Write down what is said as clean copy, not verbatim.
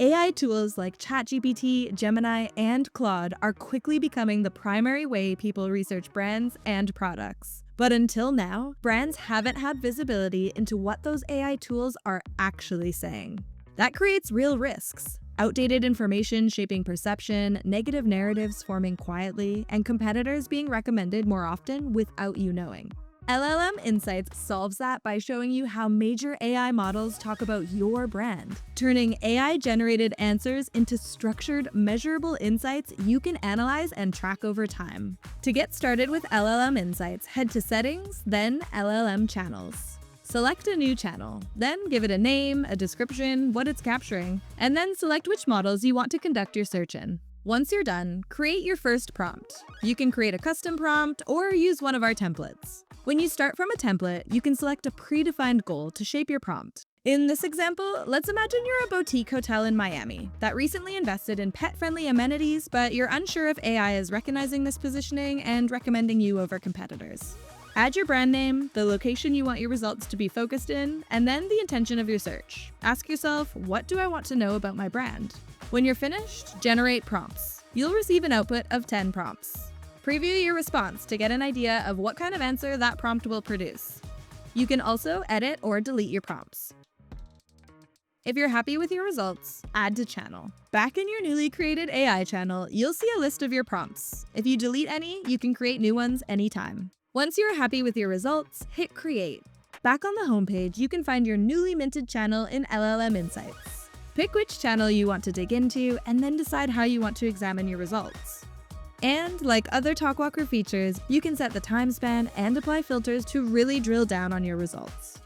AI tools like ChatGPT, Gemini, and Claude are quickly becoming the primary way people research brands and products. But until now, brands haven't had visibility into what those AI tools are actually saying. That creates real risks. Outdated information shaping perception, negative narratives forming quietly, and competitors being recommended more often without you knowing. LLM Insights solves that by showing you how major AI models talk about your brand, turning AI-generated answers into structured, measurable insights you can analyze and track over time. To get started with LLM Insights, head to Settings, then LLM Channels. Select a new channel, then give it a name, a description, what it's capturing, and then select which models you want to conduct your search in. Once you're done, create your first prompt. You can create a custom prompt or use one of our templates. When you start from a template, you can select a predefined goal to shape your prompt. In this example, let's imagine you're a boutique hotel in Miami that recently invested in pet-friendly amenities, but you're unsure if AI is recognizing this positioning and recommending you over competitors. Add your brand name, the location you want your results to be focused in, and then the intention of your search. Ask yourself, what do I want to know about my brand? When you're finished, generate prompts. You'll receive an output of 10 prompts. Preview your response to get an idea of what kind of answer that prompt will produce. You can also edit or delete your prompts. If you're happy with your results, add to channel. Back in your newly created AI channel, you'll see a list of your prompts. If you delete any, you can create new ones anytime. Once you're happy with your results, hit create. Back on the homepage, you can find your newly minted channel in LLM Insights. Pick which channel you want to dig into, and then decide how you want to examine your results. And like other Talkwalker features, you can set the time span and apply filters to really drill down on your results.